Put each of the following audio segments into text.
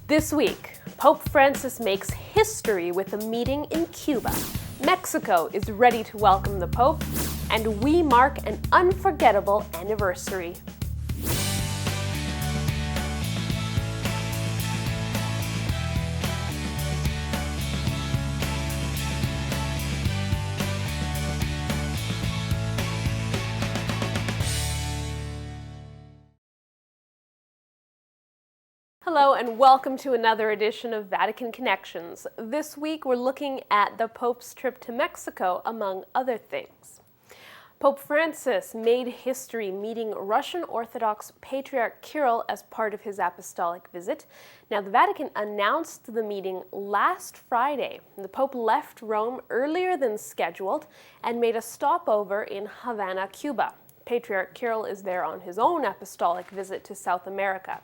This week, Pope Francis makes history with a meeting in Cuba. Mexico is ready to welcome the Pope, and we mark an unforgettable anniversary. Hello and welcome to another edition of Vatican Connections. This week we're looking at the Pope's trip to Mexico, among other things. Pope Francis made history meeting Russian Orthodox Patriarch Kirill as part of his apostolic visit. Now, the Vatican announced the meeting last Friday. The Pope left Rome earlier than scheduled and made a stopover in Havana, Cuba. Patriarch Kirill is there on his own apostolic visit to South America.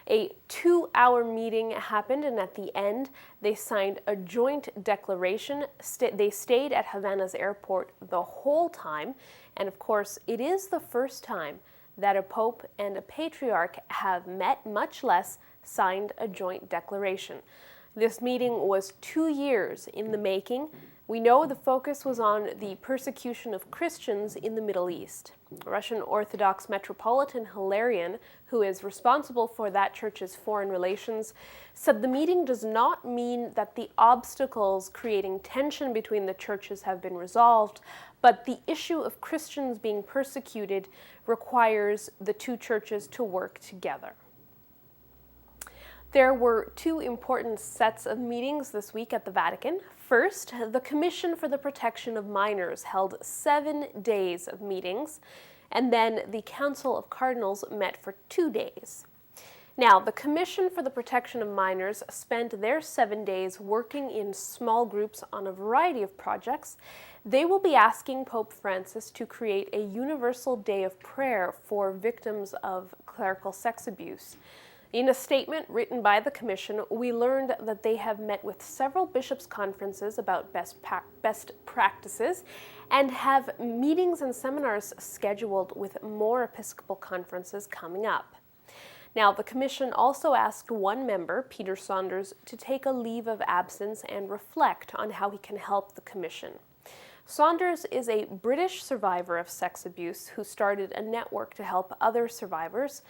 A 2-hour meeting happened, and at the end, they signed a joint declaration. They stayed at Havana's airport the whole time, and of course, it is the first time that a pope and a patriarch have met, much less signed a joint declaration. This meeting was 2 years in the making. We know the focus was on the persecution of Christians in the Middle East. Russian Orthodox Metropolitan Hilarion, who is responsible for that church's foreign relations, said the meeting does not mean that the obstacles creating tension between the churches have been resolved, but the issue of Christians being persecuted requires the two churches to work together. There were two important sets of meetings this week at the Vatican. First, the Commission for the Protection of Minors held 7 days of meetings, and then the Council of Cardinals met for 2 days. Now, the Commission for the Protection of Minors spent their 7 days working in small groups on a variety of projects. They will be asking Pope Francis to create a universal day of prayer for victims of clerical sex abuse. In a statement written by the Commission, we learned that they have met with several bishops' conferences about best practices and have meetings and seminars scheduled with more Episcopal conferences coming up. Now, the Commission also asked one member, Peter Saunders, to take a leave of absence and reflect on how he can help the Commission. Saunders is a British survivor of sex abuse who started a network to help other survivors.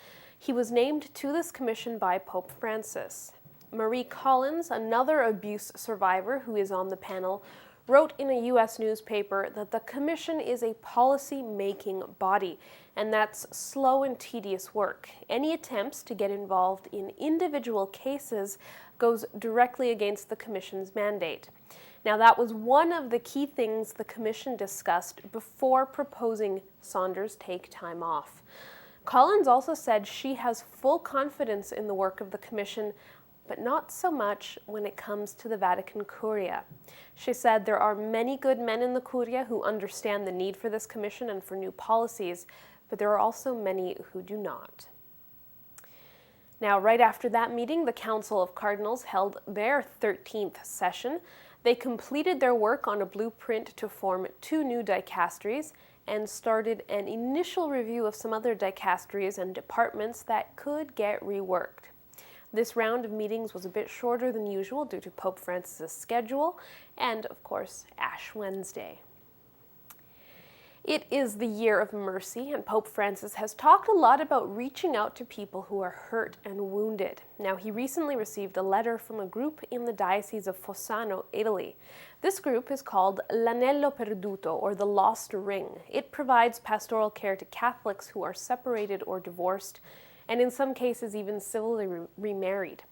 He was named to this commission by Pope Francis. Marie Collins, another abuse survivor who is on the panel, wrote in a U.S. newspaper that the commission is a policy-making body, and that's slow and tedious work. Any attempts to get involved in individual cases goes directly against the commission's mandate. Now, that was one of the key things the commission discussed before proposing Saunders take time off. Collins also said she has full confidence in the work of the Commission, but not so much when it comes to the Vatican Curia. She said there are many good men in the Curia who understand the need for this Commission and for new policies, but there are also many who do not. Now, right after that meeting, the Council of Cardinals held their 13th session. They completed their work on a blueprint to form 2 new dicasteries and started an initial review of some other dicasteries and departments that could get reworked. This round of meetings was a bit shorter than usual due to Pope Francis' schedule and, of course, Ash Wednesday. It is the year of mercy, and Pope Francis has talked a lot about reaching out to people who are hurt and wounded. Now, he recently received a letter from a group in the Diocese of Fossano, Italy. This group is called L'Anello Perduto, or the Lost Ring. It provides pastoral care to Catholics who are separated or divorced, and in some cases even civilly remarried.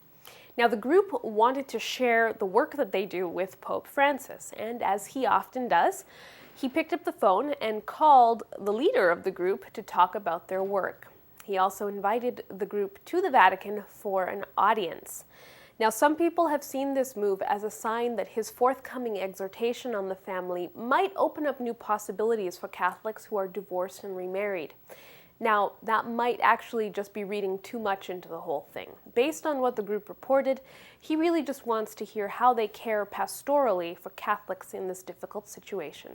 Now, the group wanted to share the work that they do with Pope Francis, and as he often does, he picked up the phone and called the leader of the group to talk about their work. He also invited the group to the Vatican for an audience. Now, some people have seen this move as a sign that his forthcoming exhortation on the family might open up new possibilities for Catholics who are divorced and remarried. Now, that might actually just be reading too much into the whole thing. Based on what the group reported, he really just wants to hear how they care pastorally for Catholics in this difficult situation.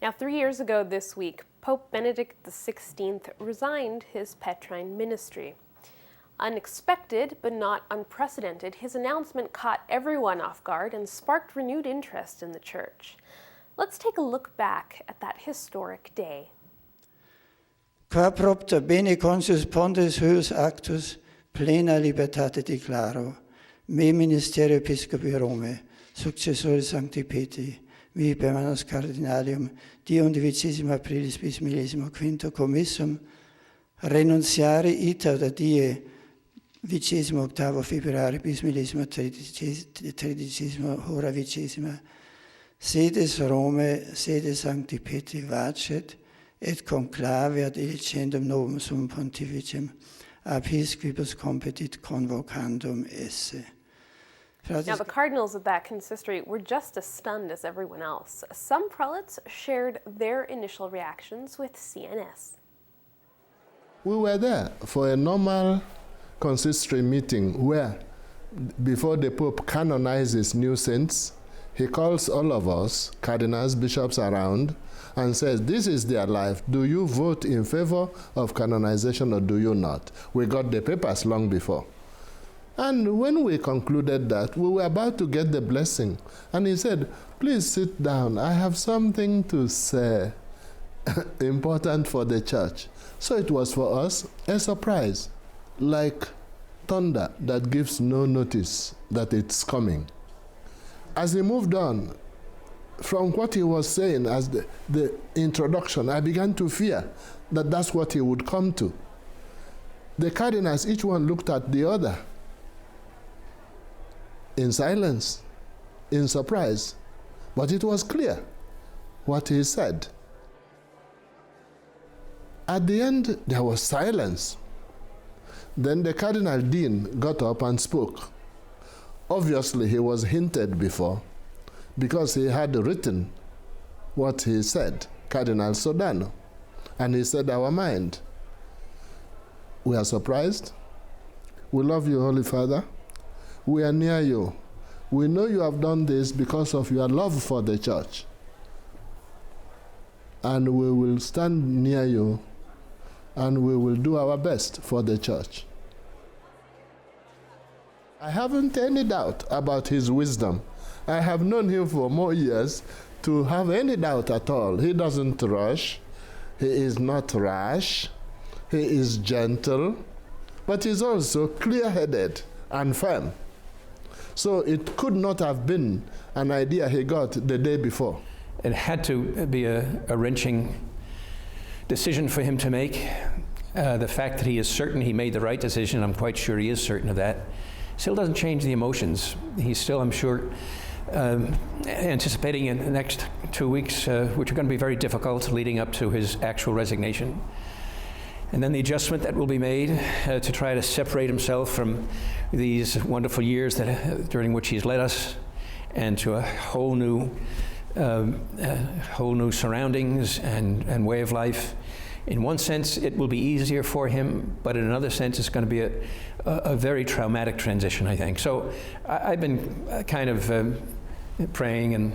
Now, 3 years ago this week, Pope Benedict XVI resigned his Petrine ministry. Unexpected, but not unprecedented, his announcement caught everyone off guard and sparked renewed interest in the Church. Let's take a look back at that historic day. Qua propter bene consus pontes huius actus plena libertate declaro, me ministerio episcopi Rome, successore Sancti Petri, vi permanens cardinalium, die 11 aprilis bis 15 commissum, renunciare ita da die 28 februari bis 13 hora 20, sedes Rome, sede Sancti Petri vacet, et conclave ad elicendum novum sum pontificem, episcopus competit convocandum esse. Now, the cardinals at that consistory were just as stunned as everyone else. Some prelates shared their initial reactions with CNS. We were there for a normal consistory meeting where, before the Pope canonizes new saints, he calls all of us, cardinals, bishops around, and says, this is their life. Do you vote in favor of canonization or do you not? We got the papers long before. And when we concluded that, we were about to get the blessing. And he said, please sit down. I have something to say important for the Church. So it was for us a surprise, like thunder that gives no notice that it's coming. As he moved on, from what he was saying as the introduction, I began to fear that that's what he would come to. The cardinals, each one looked at the other in silence, in surprise, but it was clear what he said. At the end, there was silence. Then the Cardinal Dean got up and spoke. Obviously, he was hinted before, because he had written what he said, Cardinal Sodano, and he said our mind. We are surprised. We love you, Holy Father. We are near you. We know you have done this because of your love for the Church. And we will stand near you and we will do our best for the Church. I haven't any doubt about his wisdom. I have known him for more years to have any doubt at all. He doesn't rush. He is not rash. He is gentle, but he's also clear-headed and firm. So it could not have been an idea he got the day before. It had to be a wrenching decision for him to make. The fact that he is certain he made the right decision, I'm quite sure he is certain of that, still doesn't change the emotions. He's still, I'm sure, anticipating in the next 2 weeks, which are going to be very difficult leading up to his actual resignation. And then the adjustment that will be made to try to separate himself from these wonderful years that, during which he's led us, and to a whole new surroundings and way of life. In one sense, it will be easier for him, but in another sense, it's going to be a very traumatic transition, I think. So I've been kind of praying and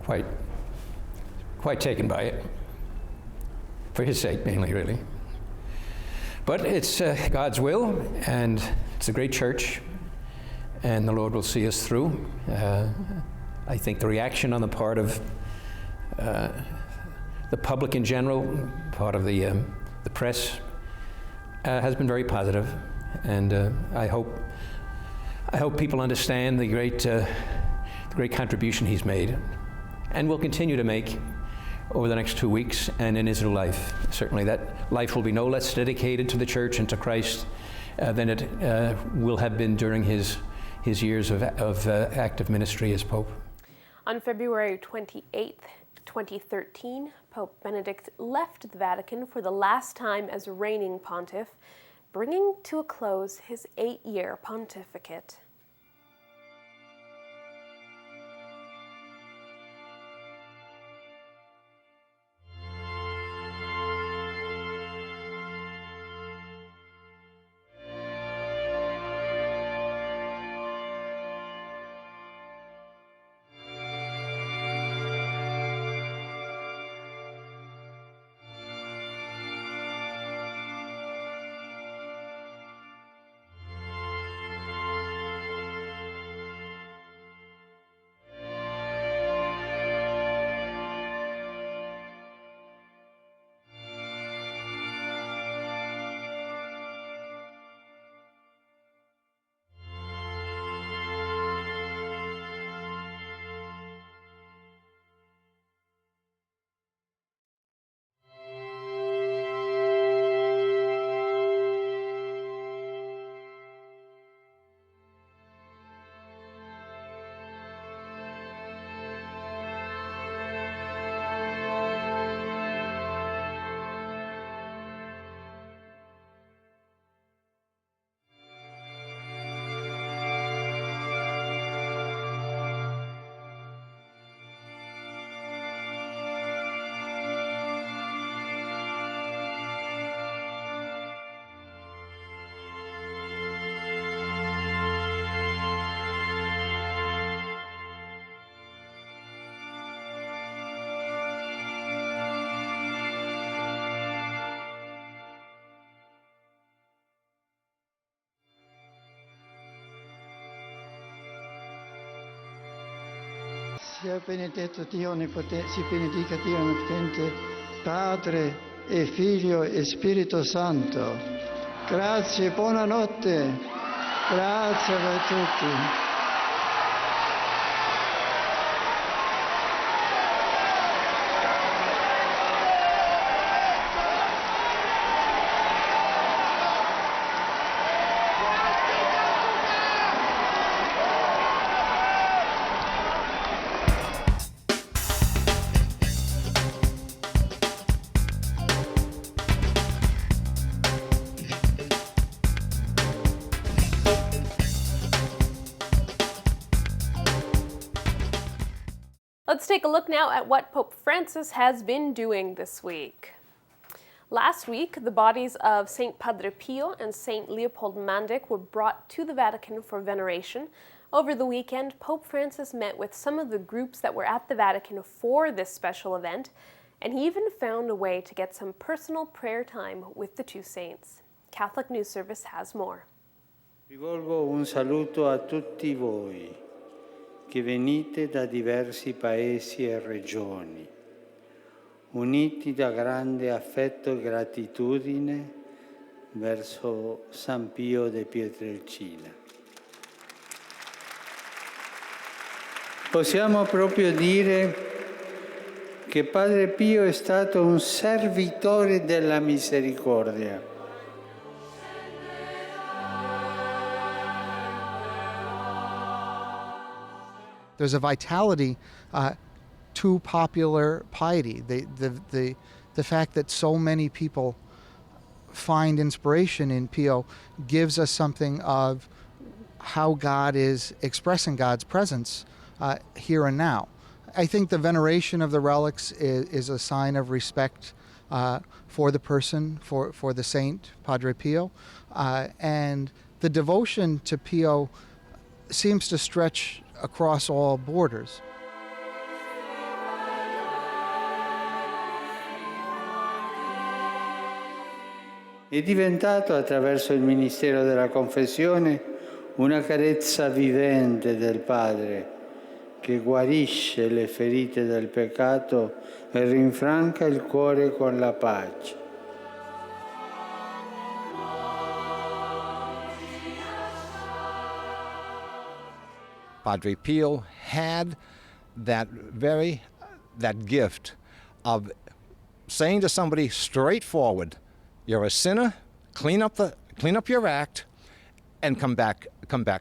quite taken by it. For his sake, mainly, really. But it's God's will, and it's a great church, and the Lord will see us through. I think the reaction on the part of the public in general, part of the press, has been very positive, and I hope people understand the great contribution he's made, and will continue to make over the next 2 weeks and in his life. Certainly that life will be no less dedicated to the Church and to Christ than it will have been during his years of active ministry as Pope. On February 28th, 2013, Pope Benedict left the Vatican for the last time as reigning pontiff, bringing to a close his 8-year pontificate. Sia benedica Dio Onnipotente, Padre e Figlio e Spirito Santo. Grazie, buonanotte. Grazie a tutti. Let's take a look now at what Pope Francis has been doing this week. Last week, the bodies of St. Padre Pio and St. Leopold Mandic were brought to the Vatican for veneration. Over the weekend, Pope Francis met with some of the groups that were at the Vatican for this special event, and he even found a way to get some personal prayer time with the two saints. Catholic News Service has more. Rivolgo un saluto a tutti voi che venite da diversi paesi e regioni, uniti da grande affetto e gratitudine verso San Pio de Pietrelcina. Possiamo proprio dire che Padre Pio è stato un servitore della misericordia. There's a vitality to popular piety. The fact that so many people find inspiration in Pio gives us something of how God is expressing God's presence here and now. I think the veneration of the relics is a sign of respect for the person, for the saint, Padre Pio, and the devotion to Pio seems to stretch across all borders. È diventato attraverso il ministero della confessione una carezza vivente del Padre che guarisce le ferite del peccato e rinfranca il cuore con la pace. Padre Pio had that gift of saying to somebody straightforward, "You're a sinner. Clean up your act, and come back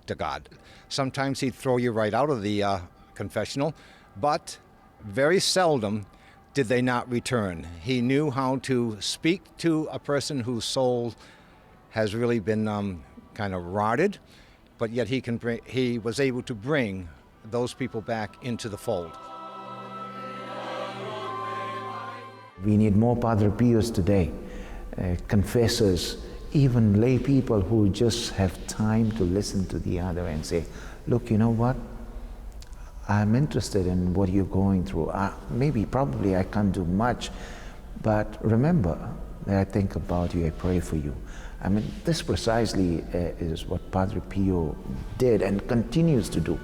to God." Sometimes he'd throw you right out of the confessional, but very seldom did they not return. He knew how to speak to a person whose soul has really been kind of rotted, but yet he was able to bring those people back into the fold. We need more Padre Pios today, confessors, even lay people who just have time to listen to the other and say, "Look, you know what? I'm interested in what you're going through. Probably I can't do much, but remember that I think about you, I pray for you." I mean, this precisely is what Padre Pio did and continues to do.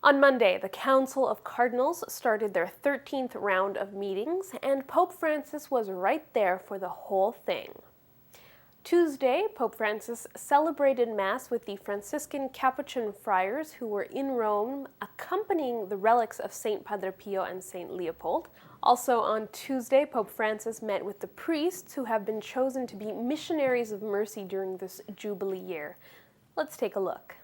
On Monday, the Council of Cardinals started their 13th round of meetings, and Pope Francis was right there for the whole thing. Tuesday, Pope Francis celebrated Mass with the Franciscan Capuchin friars who were in Rome accompanying the relics of St. Padre Pio and St. Leopold. Also on Tuesday, Pope Francis met with the priests who have been chosen to be missionaries of mercy during this Jubilee year. Let's take a look.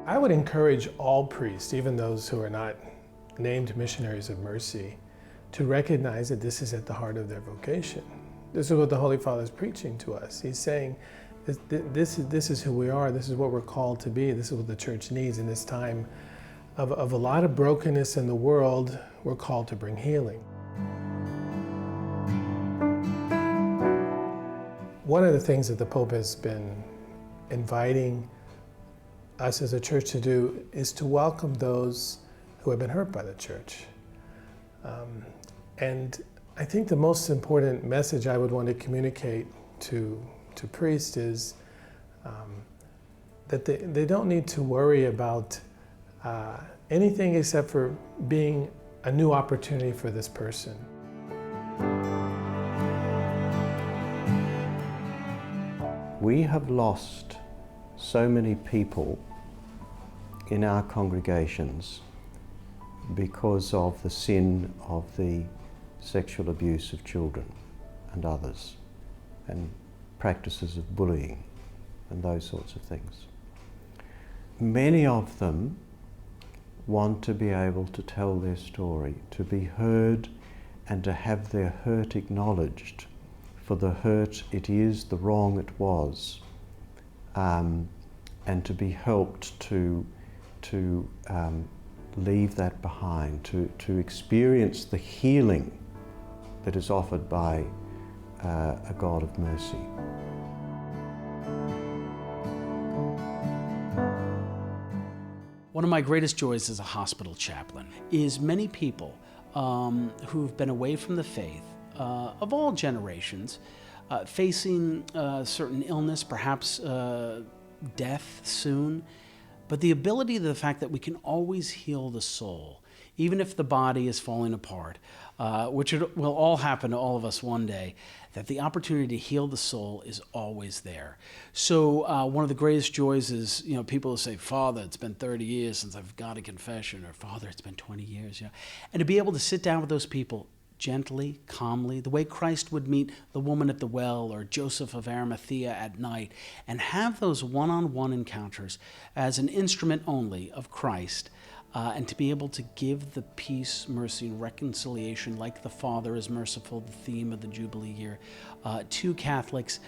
I would encourage all priests, even those who are not named missionaries of mercy, to recognize that this is at the heart of their vocation. This is what the Holy Father is preaching to us. He's saying, this is who we are, this is what we're called to be, this is what the Church needs in this time of a lot of brokenness in the world. We're called to bring healing. One of the things that the Pope has been inviting us as a church to do is to welcome those who have been hurt by the church. And I think the most important message I would want to communicate to priests is that they don't need to worry about anything except for being a new opportunity for this person. We have lost so many people in our congregations because of the sin of the sexual abuse of children and others, and practices of bullying and those sorts of things. Many of them want to be able to tell their story, to be heard and to have their hurt acknowledged for the hurt it is, the wrong it was, and to be helped to leave that behind, to experience the healing that is offered by a God of mercy. One of my greatest joys as a hospital chaplain is many people who've been away from the faith of all generations, facing certain illness, perhaps death soon, but the ability, the fact that we can always heal the soul, even if the body is falling apart, which it will all happen to all of us one day, that the opportunity to heal the soul is always there. So one of the greatest joys is, people will say, Father, it's been 30 years since I've got a confession, or Father, it's been 20 years. And to be able to sit down with those people gently, calmly, the way Christ would meet the woman at the well or Joseph of Arimathea at night, and have those one-on-one encounters as an instrument only of Christ, and to be able to give the peace, mercy, and reconciliation like the Father is merciful, the theme of the Jubilee year, to Catholics,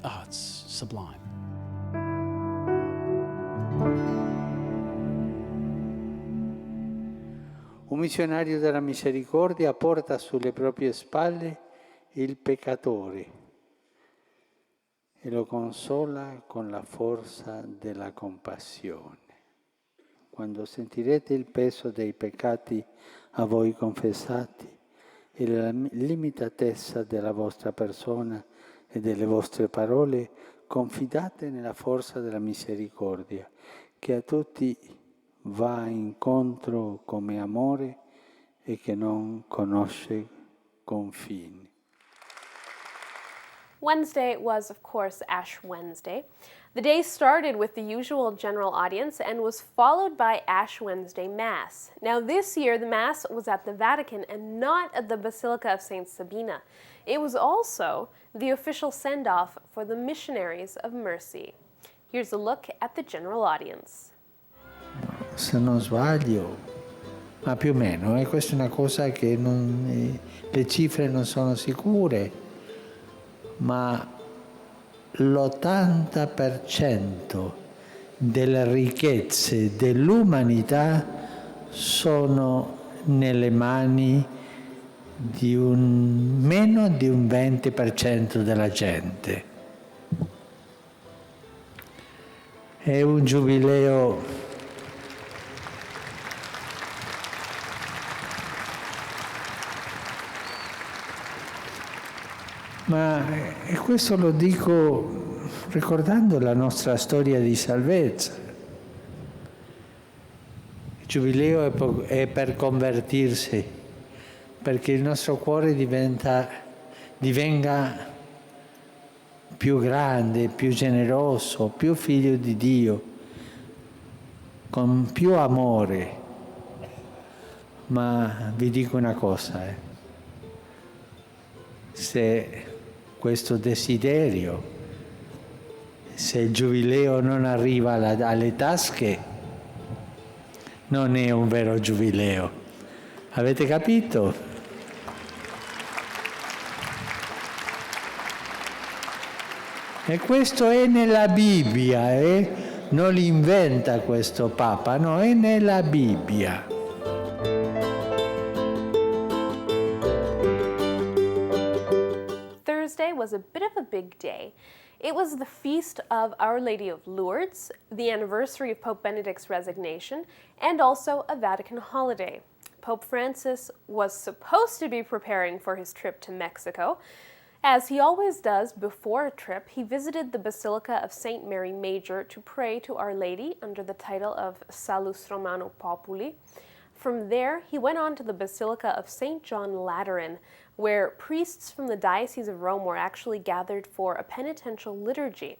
it's sublime. Un missionario della misericordia porta sulle proprie spalle il peccatore e lo consola con la forza della compassione. Quando sentirete il peso dei peccati a voi confessati e la limitatezza della vostra persona e delle vostre parole, confidate nella forza della misericordia, che a tutti va incontro come amore e che non conosce confini. Wednesday was, of course, Ash Wednesday. The day started with the usual general audience and was followed by Ash Wednesday Mass. Now this year, the Mass was at the Vatican and not at the Basilica of St. Sabina. It was also the official send-off for the Missionaries of Mercy. Here's a look at the general audience. Se non sbaglio, ma più o meno, questa è una cosa che le cifre non sono sicure, ma l'80% delle ricchezze dell'umanità sono nelle mani di meno di un 20% della gente. È un giubileo e questo lo dico ricordando la nostra storia di salvezza. Il giubileo è per convertirsi, perché il nostro cuore divenga più grande, più generoso, più figlio di Dio, con più amore. Ma vi dico una cosa, se questo desiderio, se il giubileo non arriva alle tasche, non è un vero giubileo. Avete capito? E questo è nella Bibbia, non l'inventa questo Papa, no, è nella Bibbia. Thursday was a bit of a big day. It was the feast of Our Lady of Lourdes, the anniversary of Pope Benedict's resignation, and also a Vatican holiday. Pope Francis was supposed to be preparing for his trip to Mexico. As he always does before a trip, he visited the Basilica of St. Mary Major to pray to Our Lady under the title of Salus Romano Populi. From there, he went on to the Basilica of St. John Lateran, where priests from the Diocese of Rome were actually gathered for a penitential liturgy.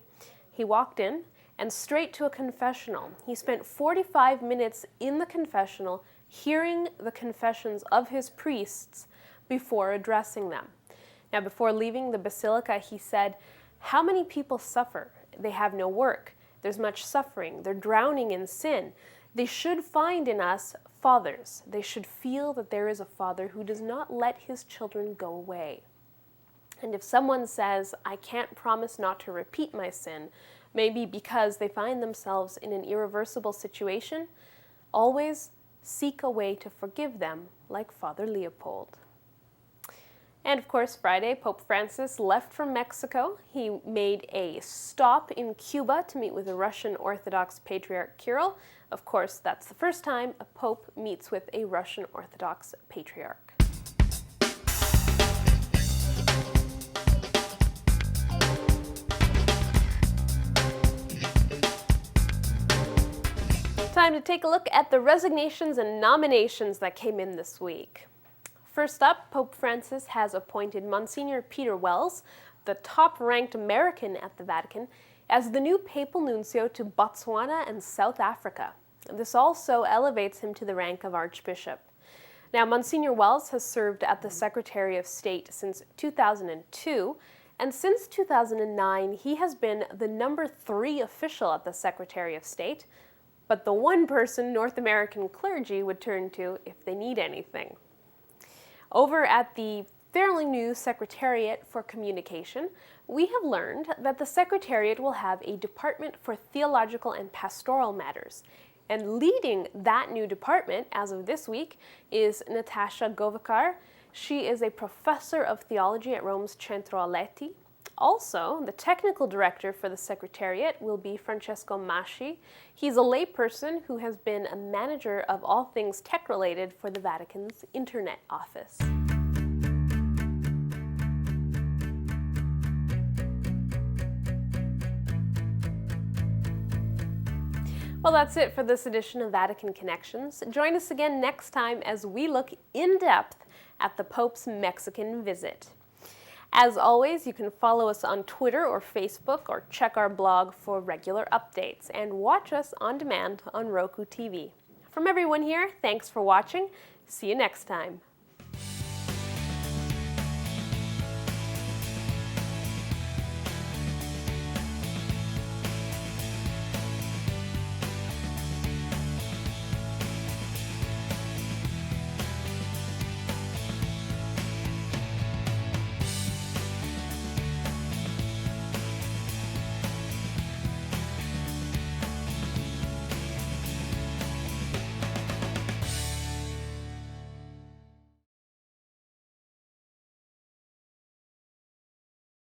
He walked in and straight to a confessional. He spent 45 minutes in the confessional, hearing the confessions of his priests before addressing them. Now, before leaving the basilica, he said, "How many people suffer? They have no work. There's much suffering. They're drowning in sin. They should find in us fathers. They should feel that there is a father who does not let his children go away. And if someone says, 'I can't promise not to repeat my sin,' maybe because they find themselves in an irreversible situation, always seek a way to forgive them, like Father Leopold." And of course, Friday, Pope Francis left from Mexico. He made a stop in Cuba to meet with the Russian Orthodox Patriarch Kirill. Of course, that's the first time a pope meets with a Russian Orthodox Patriarch. Time to take a look at the resignations and nominations that came in this week. First up, Pope Francis has appointed Monsignor Peter Wells, the top-ranked American at the Vatican, as the new papal nuncio to Botswana and South Africa. This also elevates him to the rank of Archbishop. Now, Monsignor Wells has served at the Secretary of State since 2002, and since 2009, he has been the number 3 official at the Secretary of State, but the one person North American clergy would turn to if they need anything. Over at the fairly new Secretariat for Communication, we have learned that the Secretariat will have a department for theological and pastoral matters. And leading that new department, as of this week, is Natasha Govakar. She is a professor of theology at Rome's Centro Aletti. Also, the technical director for the Secretariat will be Francesco Masci. He's a layperson who has been a manager of all things tech-related for the Vatican's Internet Office. Well, that's it for this edition of Vatican Connections. Join us again next time as we look in depth at the Pope's Mexican visit. As always, you can follow us on Twitter or Facebook or check our blog for regular updates and watch us on demand on Roku TV. From everyone here, thanks for watching. See you next time.